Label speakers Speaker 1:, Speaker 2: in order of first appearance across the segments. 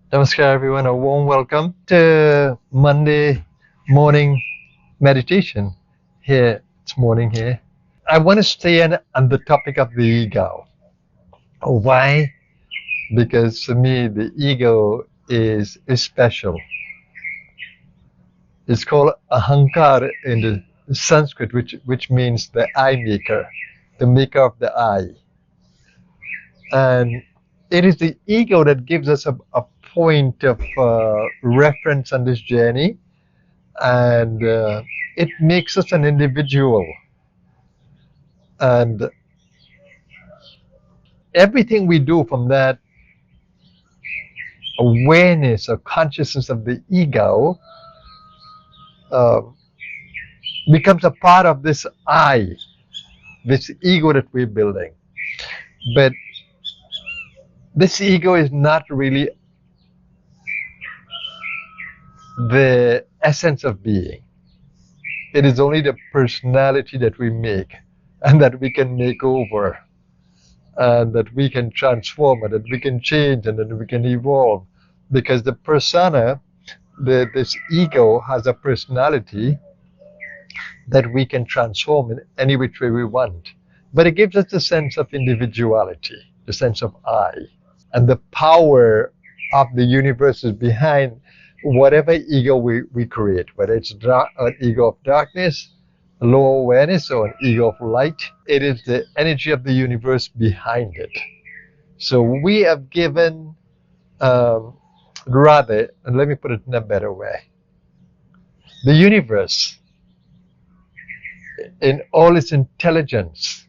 Speaker 1: Namaskar, everyone. A warm welcome to Monday morning meditation. Here, it's morning here. I want to stay on the topic of the ego. Why? Because for me, the ego is special. It's called ahankar in the Sanskrit, which means the eye maker, the maker of the eye. And it is the ego that gives us a point of reference on this journey, and it makes us an individual. And everything we do from that awareness or consciousness of the ego uh, becomes a part of this I, this ego that we're building. But this ego is not really the essence of being. It is only the personality that we make and that we can make over, and that we can transform, and that we can change, and that we can evolve. Because the persona, this ego, has a personality that we can transform in any which way we want. But it gives us the sense of individuality, the sense of I. And the power of the universe is behind whatever ego we create, whether it's an ego of darkness, low awareness, or an ego of light. It is the energy of the universe behind it. So we have given, rather, and let me put it in a better way, the universe, in all its intelligence,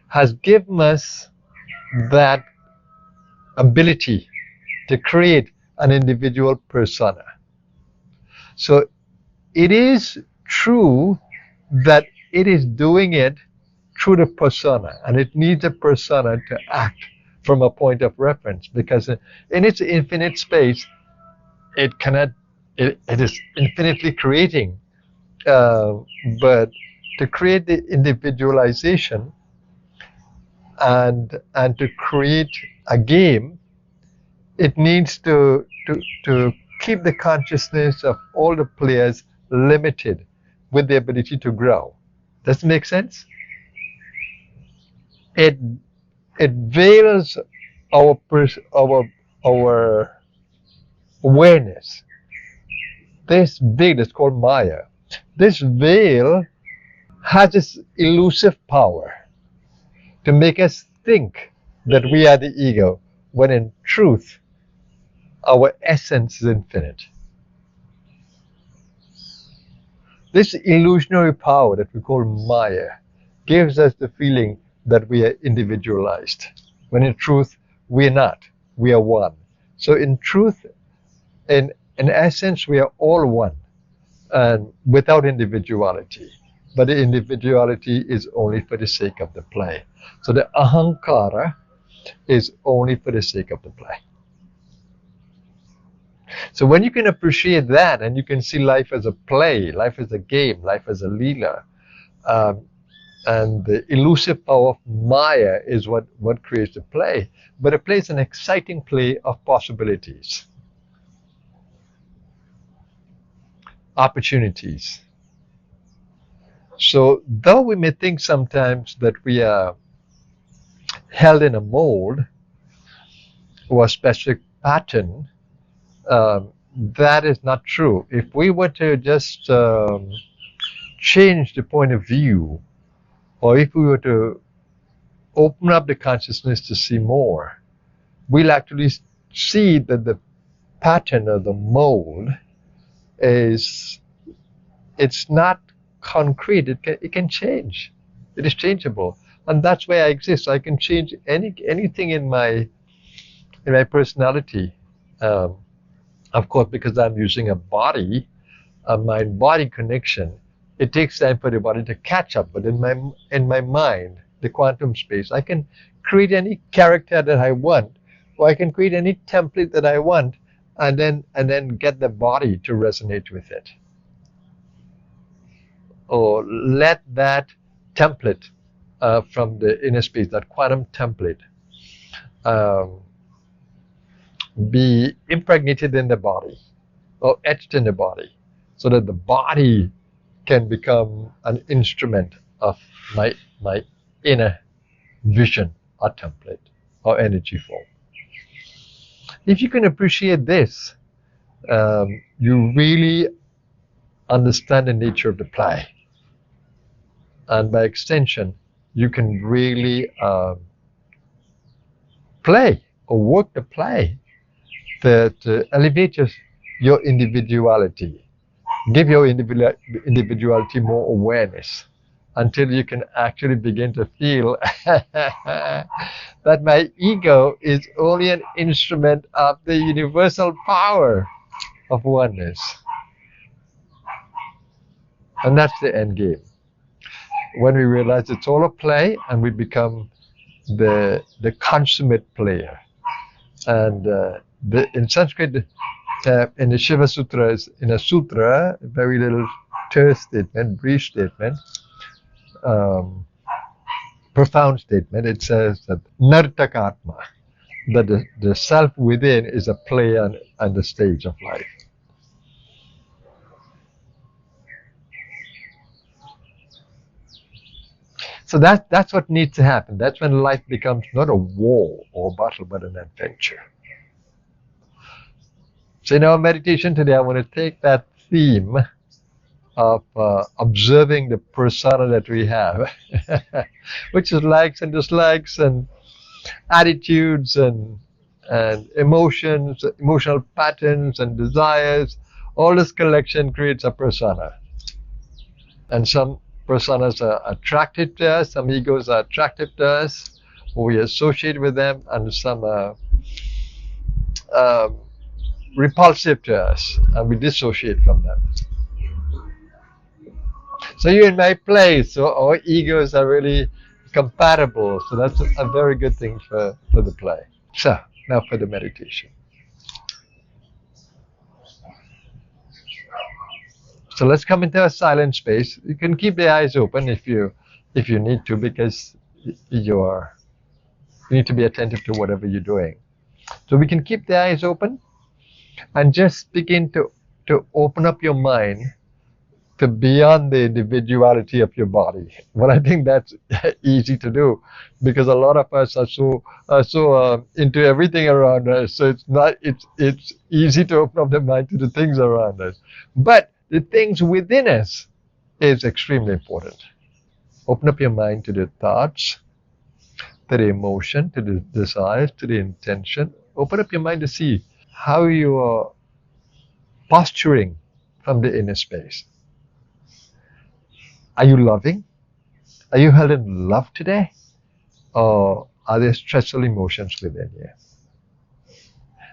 Speaker 1: has given us that ability to create an individual persona. So it is true that it is doing it through the persona, and it needs a persona to act from a point of reference, because in its infinite space, it is infinitely creating. But to create the individualization and to create a game, it needs to keep the consciousness of all the players limited with the ability to grow. Does it make sense? It veils our awareness. This veil is called Maya. This veil has this elusive power to make us think that we are the ego, when in truth, our essence is infinite. This illusionary power that we call Maya gives us the feeling that we are individualized, when in truth, we are not. We are one. So in truth, in essence, we are all one, and without individuality. But the individuality is only for the sake of the play. So the ahankara is only for the sake of the play. So when you can appreciate that, and you can see life as a play, life as a game, life as a leela, and the elusive power of Maya is what creates the play. But a play is an exciting play of possibilities, opportunities. So though we may think sometimes that we are held in a mold or a specific pattern, that is not true. If we were to just change the point of view, or if we were to open up the consciousness to see more, we'll actually see that the pattern or the mold it's not concrete. It can change. It is changeable, and that's why I exist. I can change anything in my personality. Of course, because I'm using a body, a mind-body connection, it takes time for the body to catch up. But in my mind, the quantum space, I can create any character that I want, or I can create any template that I want, and then get the body to resonate with it, or let that template from the inner space, that quantum template, be impregnated in the body or etched in the body, so that the body can become an instrument of my inner vision or template or energy form. If you can appreciate this, you really understand the nature of the play. And by extension, you can really play or work the play to elevate your individuality, give your individuality more awareness, until you can actually begin to feel that my ego is only an instrument of the universal power of oneness. And that's the end game. When we realize it's all a play and we become the consummate player. And in Sanskrit, in the Shiva Sutras, in a sutra, a very little terse statement, brief statement, profound statement, it says that Nartakatma, that the self within is a play and the stage of life. So that's what needs to happen. That's when life becomes not a war or a battle, but an adventure. So in our meditation today, I want to take that theme of observing the persona that we have, which is likes and dislikes and attitudes and emotions, emotional patterns and desires. All this collection creates a persona. And some personas are attractive to us, some egos are attractive to us, we associate with them, and some are repulsive to us, and we dissociate from them. So you're in my place, so our egos are really compatible, so that's a very good thing for the play. So, now for the meditation. So let's come into a silent space. You can keep the eyes open if you need to, because you need to be attentive to whatever you're doing. So we can keep the eyes open and just begin to open up your mind to beyond the individuality of your body. Well, I think that's easy to do, because a lot of us are so into everything around us. So it's easy to open up the mind to the things around us. But the things within us is extremely important. Open up your mind to the thoughts, to the emotion, to the desires, to the intention. Open up your mind to see how you are posturing from the inner space. Are you loving? Are you held in love today? Or are there stressful emotions within you?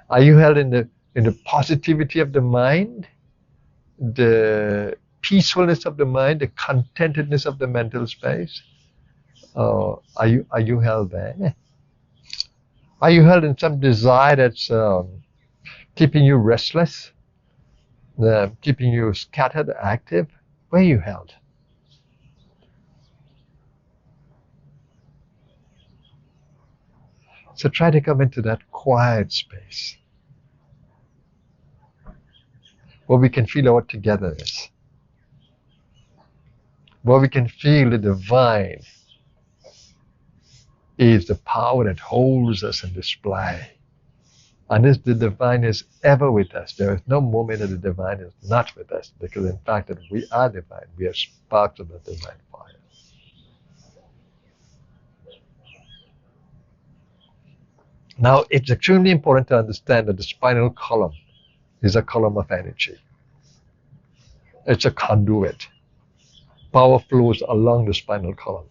Speaker 1: Are you held in the positivity of the mind, the peacefulness of the mind, the contentedness of the mental space? Or are you held there? Are you held in some desire that's keeping you restless, keeping you scattered, active? Where are you held? So try to come into that quiet space where we can feel our togetherness, where we can feel the divine is the power that holds us in display. And the divine is ever with us. There is no moment that the divine is not with us, because in fact that we are divine. We are sparks of the divine fire. Now, it's extremely important to understand that the spinal column is a column of energy. It's a conduit. Power flows along the spinal column.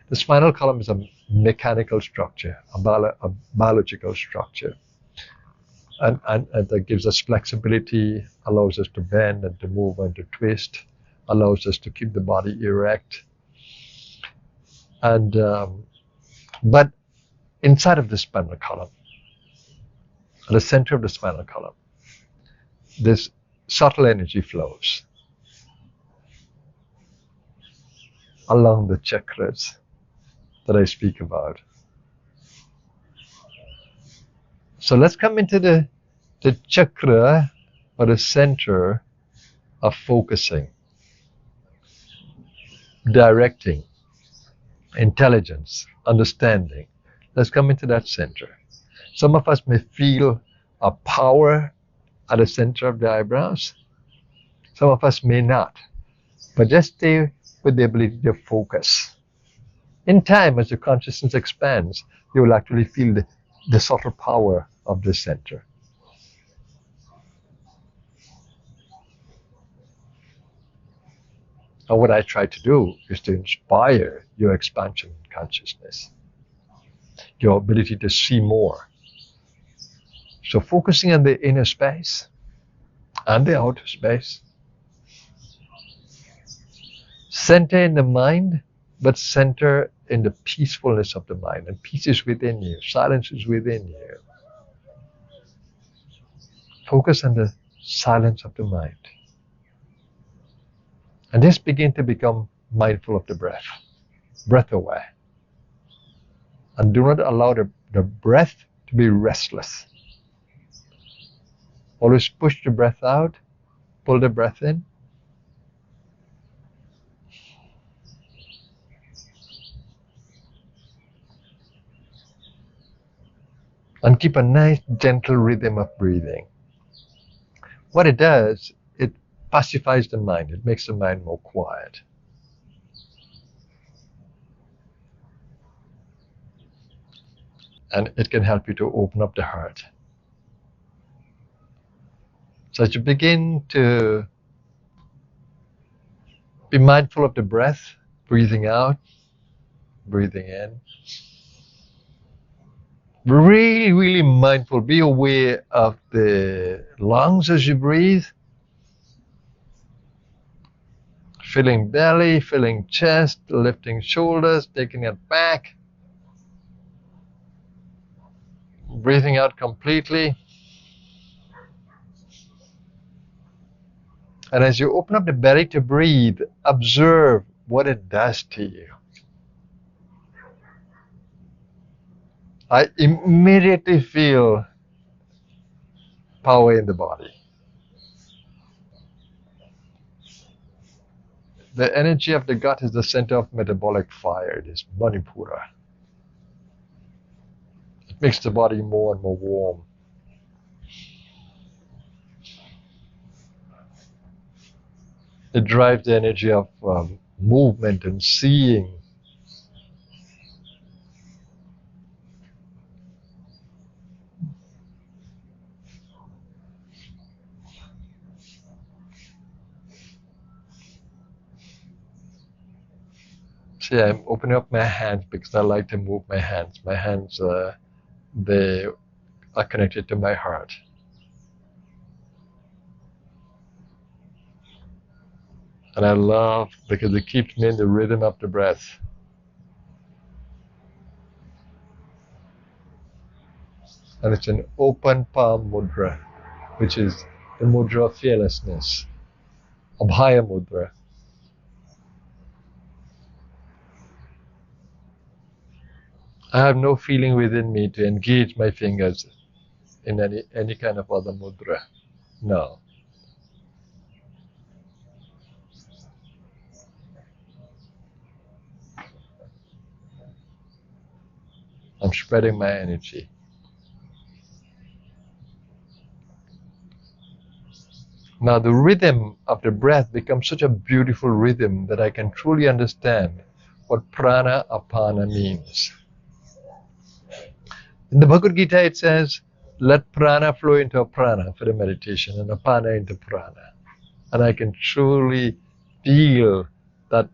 Speaker 1: The spinal column is a mechanical structure, a biological structure. And that gives us flexibility, allows us to bend and to move and to twist, allows us to keep the body erect. And but inside of the spinal column, at the center of the spinal column, this subtle energy flows along the chakras that I speak about. So let's come into the chakra, or the center of focusing, directing, intelligence, understanding. Let's come into that center. Some of us may feel a power at the center of the eyebrows. Some of us may not. But just stay with the ability to focus. In time, as your consciousness expands, you will actually feel the subtle power of the center. And what I try to do is to inspire your expansion in consciousness, your ability to see more. So focusing on the inner space and the outer space. Center in the mind, but center in the peacefulness of the mind. And peace is within you. Silence is within you. Focus on the silence of the mind. And just begin to become mindful of the breath. Breath away. And do not allow the breath to be restless. Always push the breath out, pull the breath in. And keep a nice, gentle rhythm of breathing. What it does, it pacifies the mind. It makes the mind more quiet. And it can help you to open up the heart. So as you begin to be mindful of the breath, breathing out, breathing in. Really, really mindful. Be aware of the lungs as you breathe. Filling belly, filling chest, lifting shoulders, taking it back. Breathing out completely. And as you open up the belly to breathe, observe what it does to you. I immediately feel power in the body. The energy of the gut is the center of metabolic fire. It is Manipura. It makes the body more and more warm. It drives the energy of movement and seeing. See, I'm opening up my hands because I like to move my hands. My hands, they are connected to my heart. And I love because it keeps me in the rhythm of the breath. And it's an open palm mudra, which is the mudra of fearlessness, Abhaya mudra. I have no feeling within me to engage my fingers in any kind of other mudra. No. I'm spreading my energy. Now the rhythm of the breath becomes such a beautiful rhythm that I can truly understand what prana apana means. In the Bhagavad Gita it says, let prana flow into apana for the meditation and apana into prana. And I can truly feel that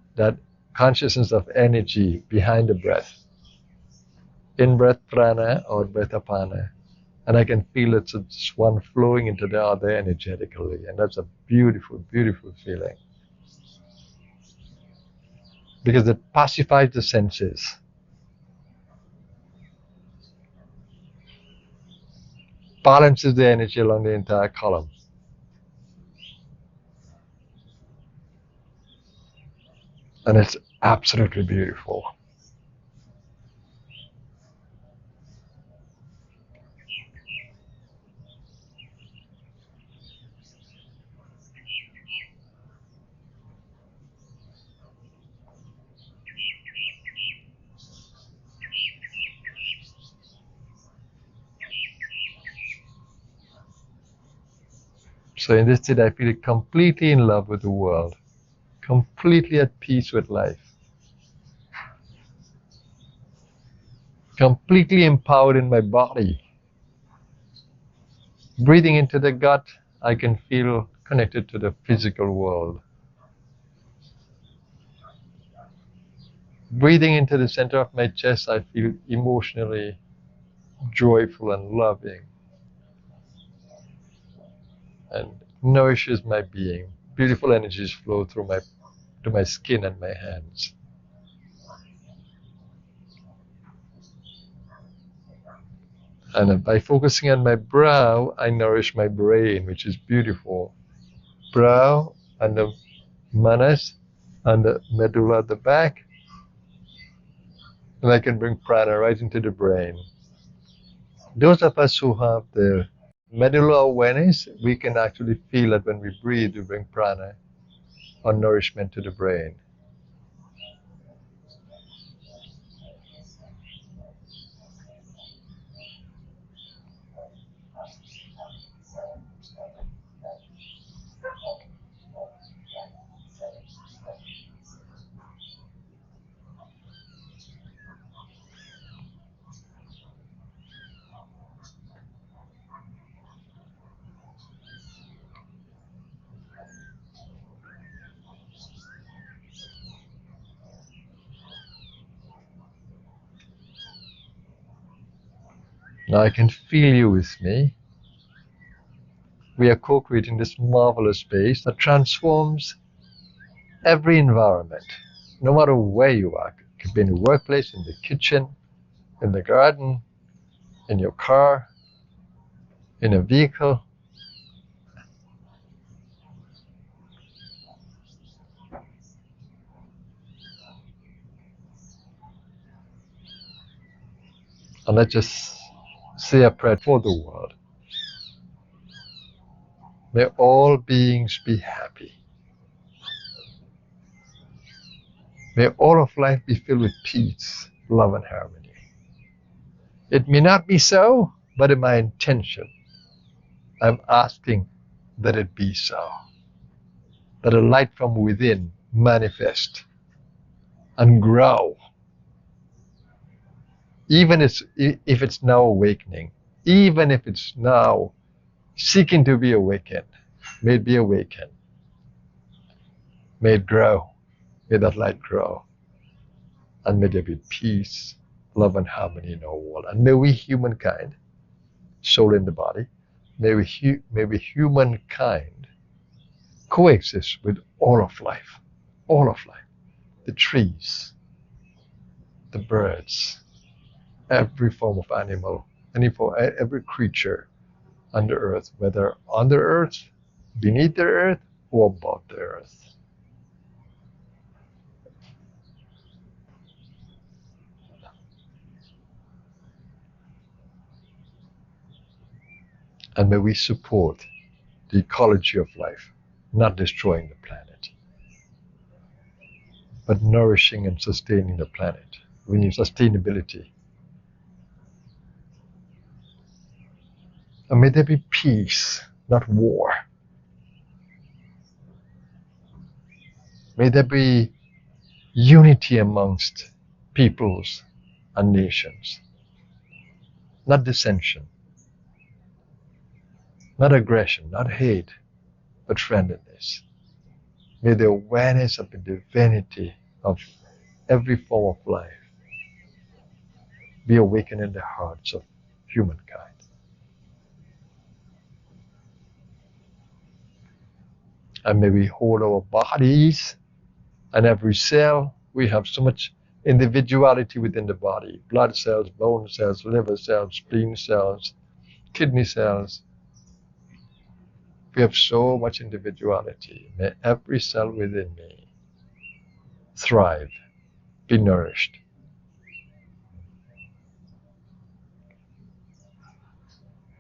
Speaker 1: consciousness of energy behind the breath. In-breath prana, out-breath apana. And I can feel it's one flowing into the other energetically. And that's a beautiful, beautiful feeling. Because it pacifies the senses. Balances the energy along the entire column. And it's absolutely beautiful. So in this state, I feel completely in love with the world, completely at peace with life, completely empowered in my body. Breathing into the gut, I can feel connected to the physical world. Breathing into the center of my chest, I feel emotionally joyful and loving, and nourishes my being. Beautiful energies flow through to my skin and my hands. And by focusing on my brow, I nourish my brain, which is beautiful. Brow and the manas and the medulla at the back, and I can bring prana right into the brain. Those of us who have the medulla awareness, we can actually feel that when we breathe, we bring prana or nourishment to the brain. Now I can feel you with me. We are co-creating this marvelous space that transforms every environment, no matter where you are. It could be in the workplace, in the kitchen, in the garden, in your car, in a vehicle. And let's just say a prayer for the world. May all beings be happy. May all of life be filled with peace, love, and harmony. It may not be so, but in my intention, I'm asking that it be so. That a light from within manifest and grow. Even if it's now awakening, even if it's now seeking to be awakened, may it be awakened. May it grow. May that light grow. And may there be peace, love, and harmony in our world. And may we humankind, soul in the body, may we humankind coexist with all of life. All of life. The trees, the birds, every form of animal, every creature on the earth, whether on the earth, beneath the earth, or above the earth. And may we support the ecology of life, not destroying the planet, but nourishing and sustaining the planet. We need sustainability. And may there be peace, not war. May there be unity amongst peoples and nations, not dissension, not aggression, not hate, but friendliness. May the awareness of the divinity of every form of life be awakened in the hearts of humankind. And may we hold our bodies and every cell. We have so much individuality within the body. Blood cells, bone cells, liver cells, spleen cells, kidney cells. We have so much individuality. May every cell within me thrive, be nourished.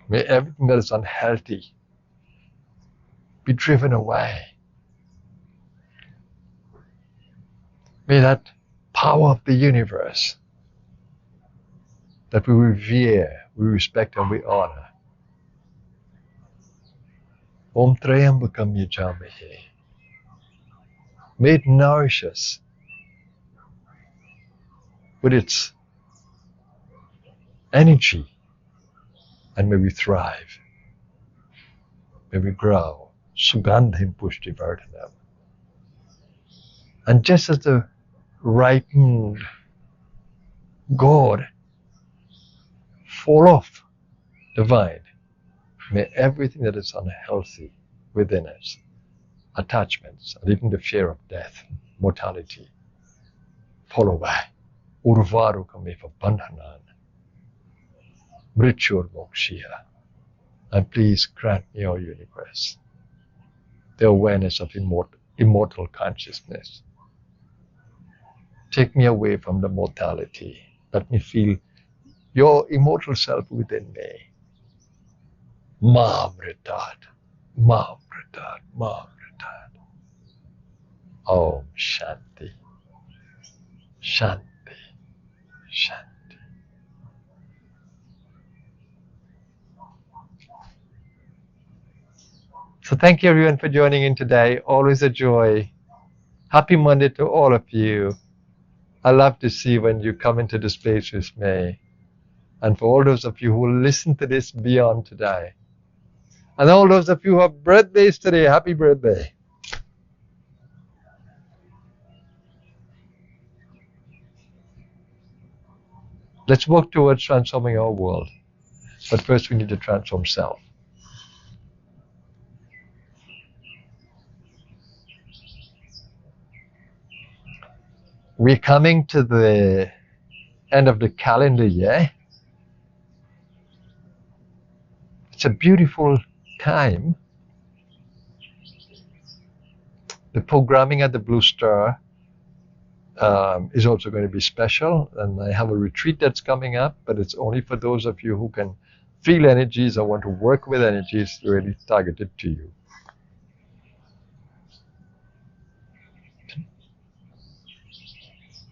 Speaker 1: May everything that is unhealthy be driven away. May that power of the universe that we revere, we respect, and we honor Om Trayambakam Yajamahe. May it nourish us with its energy, and may we thrive. May we grow. Sugandhim Pushti Vardhanam. And just as the ripened gourd fall off the vine, may everything that is unhealthy within us, attachments, and even the fear of death, mortality, fall away. Urvaru kamefa bandhanan. Mrityur mokshiya. And please grant me, O universe, the awareness of immortal consciousness. Take me away from the mortality. Let me feel your immortal self within me. Mamritat, Mamritat, Mamritat. Om Shanti, Shanti, Shanti. So thank you everyone for joining in today. Always a joy. Happy Monday to all of you. I love to see when you come into the space with me. And for all those of you who will listen to this beyond today. And all those of you who have birthdays today, happy birthday. Let's work towards transforming our world. But first we need to transform self. We're coming to the end of the calendar year. It's a beautiful time. The programming at the Blue Star is also going to be special, and I have a retreat that's coming up, but it's only for those of you who can feel energies or want to work with energies really targeted to you.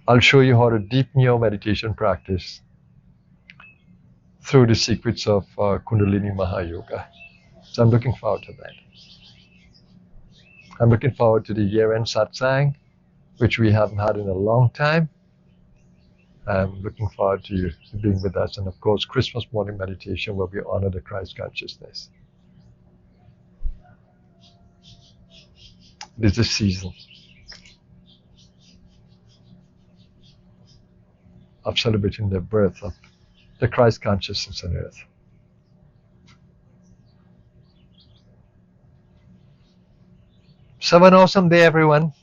Speaker 1: I'll show you how to deepen your meditation practice through the secrets of Kundalini Mahayoga. So I'm looking forward to that. I'm looking forward to the year-end satsang, which we haven't had in a long time. I'm looking forward to you being with us. And of course, Christmas morning meditation where we honor the Christ consciousness. It is a season of celebrating the birth of the Christ consciousness on earth. So have an awesome day, everyone.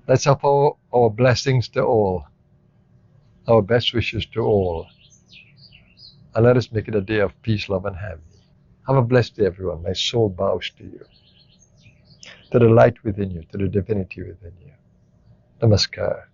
Speaker 1: Let's offer our blessings to all, our best wishes to all, and let us make it a day of peace, love, and harmony. Have a blessed day, everyone. My soul bows to you, to the light within you, to the divinity within you. Namaskar.